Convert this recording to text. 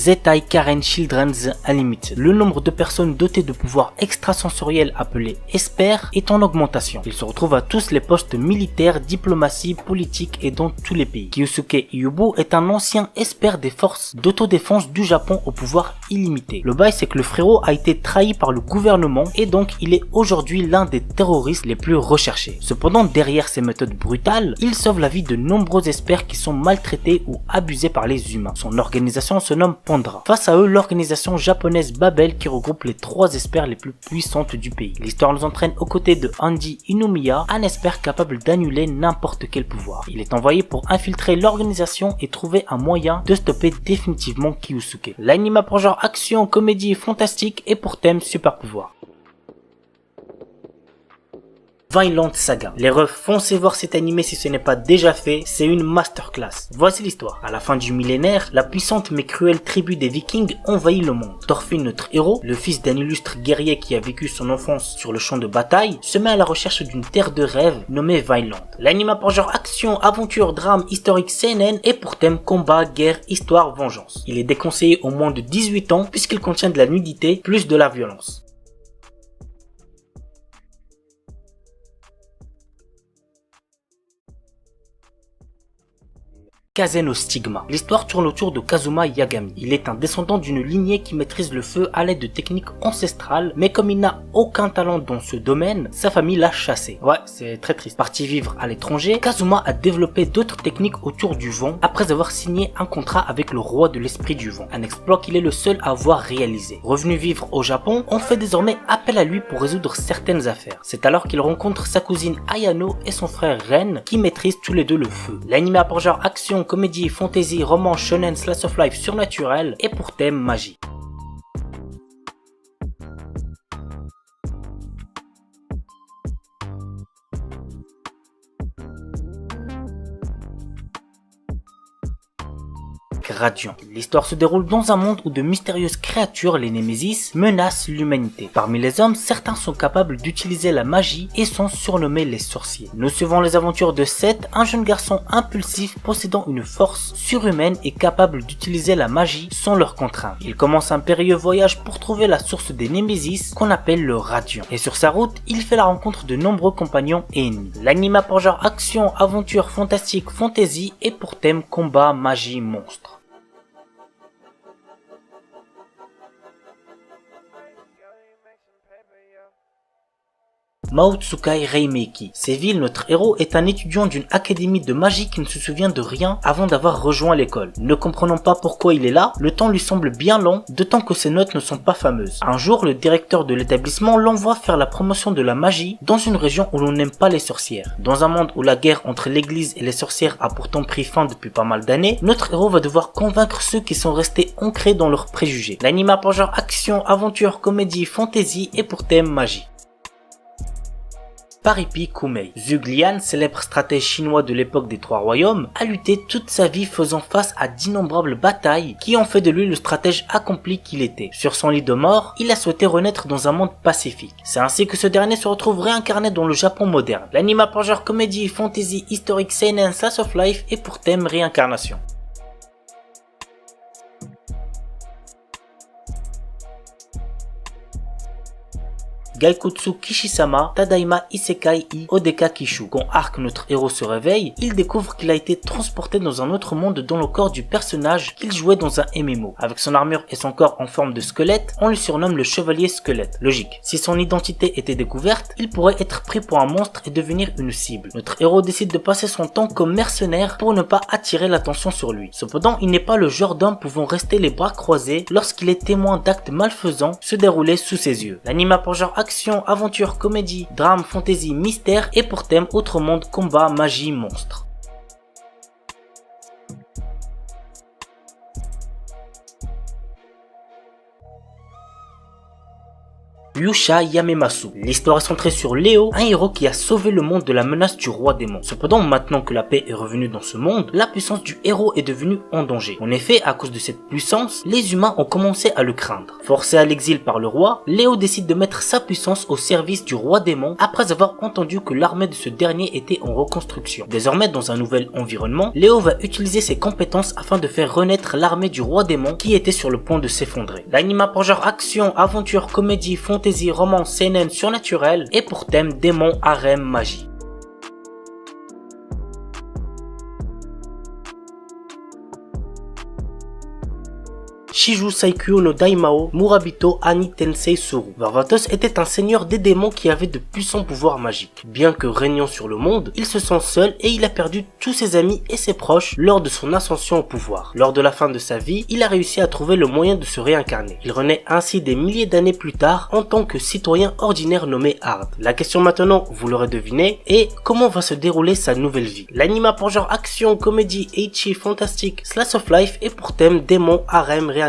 Zettai Karen Children's Unlimited. Le nombre de personnes dotées de pouvoirs extrasensoriels appelés Esper est en augmentation. Ils se retrouvent à tous les postes militaires, diplomatie, politique et dans tous les pays. Kyosuke Iyubo est un ancien Esper des forces d'autodéfense du Japon au pouvoir illimité. Le bail c'est que le frérot a été trahi par le gouvernement et donc il est aujourd'hui l'un des terroristes les plus recherchés. Cependant, derrière ces méthodes brutales, il sauve la vie de nombreux Espers qui sont maltraités ou abusés par les humains. Son organisation se nomme Pandra. Face à eux, l'organisation japonaise Babel qui regroupe les 3 Espers les plus puissantes du pays. L'histoire nous entraîne aux côtés de Andy Inomiya, un Esper capable d'annuler n'importe quel pouvoir. Il est envoyé pour infiltrer l'organisation et trouver un moyen de stopper définitivement Kyosuke. L'anime a pour genre action, comédie, fantastique et pour thème super pouvoir. Vinland Saga. Les refs, foncez voir cet animé si ce n'est pas déjà fait, c'est une masterclass. Voici l'histoire. À la fin du millénaire, la puissante mais cruelle tribu des Vikings envahit le monde. Thorfinn, notre héros, le fils d'un illustre guerrier qui a vécu son enfance sur le champ de bataille, se met à la recherche d'une terre de rêve nommée Vinland. L'anime a pour genre action, aventure, drame, historique, seinen et pour thème combat, guerre, histoire, vengeance. Il est déconseillé aux moins de 18 ans puisqu'il contient de la nudité plus de la violence. Kaze no Stigma. L'histoire tourne autour de Kazuma Yagami. Il est un descendant d'une lignée qui maîtrise le feu à l'aide de techniques ancestrales, mais comme il n'a aucun talent dans ce domaine, sa famille l'a chassé. Ouais, c'est très triste. Parti vivre à l'étranger, Kazuma a développé d'autres techniques autour du vent après avoir signé un contrat avec le roi de l'esprit du vent, un exploit qu'il est le seul à avoir réalisé. Revenu vivre au Japon, on fait désormais appel à lui pour résoudre certaines affaires. C'est alors qu'il rencontre sa cousine Ayano et son frère Ren qui maîtrisent tous les deux le feu. L'anime a pour genre action, comédie, fantasy, roman, shonen, slice of life surnaturel et pour thème magie. Radiant. L'histoire se déroule dans un monde où de mystérieuses créatures, les Némésis, menacent l'humanité. Parmi les hommes, certains sont capables d'utiliser la magie et sont surnommés les sorciers. Nous suivons les aventures de Seth, un jeune garçon impulsif possédant une force surhumaine et capable d'utiliser la magie sans leur contrainte. Il commence un périlleux voyage pour trouver la source des Némésis qu'on appelle le Radiant. Et sur sa route, il fait la rencontre de nombreux compagnons et ennemis. L'anime a pour genre action, aventure, fantastique, fantasy et pour thème combat, magie, monstre. Mao Tsukai Reimeki. Séville, notre héros, est un étudiant d'une académie de magie qui ne se souvient de rien avant d'avoir rejoint l'école. Ne comprenant pas pourquoi il est là, le temps lui semble bien long, d'autant que ses notes ne sont pas fameuses. Un jour, le directeur de l'établissement l'envoie faire la promotion de la magie dans une région où l'on n'aime pas les sorcières. Dans un monde où la guerre entre l'église et les sorcières a pourtant pris fin depuis pas mal d'années, notre héros va devoir convaincre ceux qui sont restés ancrés dans leurs préjugés. L'anime a pour genre action, aventure, comédie, fantasy et pour thème magie. Paripi Kumei. Zhuge Liang, célèbre stratège chinois de l'époque des Trois Royaumes, a lutté toute sa vie faisant face à d'innombrables batailles qui ont fait de lui le stratège accompli qu'il était. Sur son lit de mort, il a souhaité renaître dans un monde pacifique. C'est ainsi que ce dernier se retrouve réincarné dans le Japon moderne. L'anime a pour genre comédie, fantasy, historique, seinen, slice of life et pour thème réincarnation. Gaikutsu Kishisama Tadaima Isekai I Odeka Kishu. Quand Arc, notre héros, se réveille, il découvre qu'il a été transporté dans un autre monde dans le corps du personnage qu'il jouait dans un MMO. Avec son armure et son corps en forme de squelette, on le surnomme le chevalier squelette. Logique. Si son identité était découverte, il pourrait être pris pour un monstre et devenir une cible. Notre héros décide de passer son temps comme mercenaire pour ne pas attirer l'attention sur lui. Cependant, il n'est pas le genre d'homme pouvant rester les bras croisés lorsqu'il est témoin d'actes malfaisants se dérouler sous ses yeux. L'anime a pour genre action, aventure, comédie, drame, fantasy, mystère et pour thème autre monde, combat, magie, monstre. Yusha Yamemasu. L'histoire est centrée sur Léo, un héros qui a sauvé le monde de la menace du roi démon. Cependant, maintenant que la paix est revenue dans ce monde, la puissance du héros est devenue en danger. En effet, à cause de cette puissance, les humains ont commencé à le craindre. Forcé à l'exil par le roi, Léo décide de mettre sa puissance au service du roi démon après avoir entendu que l'armée de ce dernier était en reconstruction. Désormais, dans un nouvel environnement, Léo va utiliser ses compétences afin de faire renaître l'armée du roi démon qui était sur le point de s'effondrer. L'anime a pour genre action, aventure, comédie, fantasy, romance, seinen, surnaturel et pour thème démon, harem, magie. Shiju Saikyo no Daimao Murabito Ani Tensei Suru. Varvatos était un seigneur des démons qui avait de puissants pouvoirs magiques. Bien que régnant sur le monde, il se sent seul et il a perdu tous ses amis et ses proches lors de son ascension au pouvoir. Lors de la fin de sa vie, il a réussi à trouver le moyen de se réincarner. Il renaît ainsi des milliers d'années plus tard en tant que citoyen ordinaire nommé Hard. La question maintenant, vous l'aurez deviné, est comment va se dérouler sa nouvelle vie. L'anime a pour genre action, comédie, ecchi, fantastique, slice of life et pour thème démon, harem, réincarnation.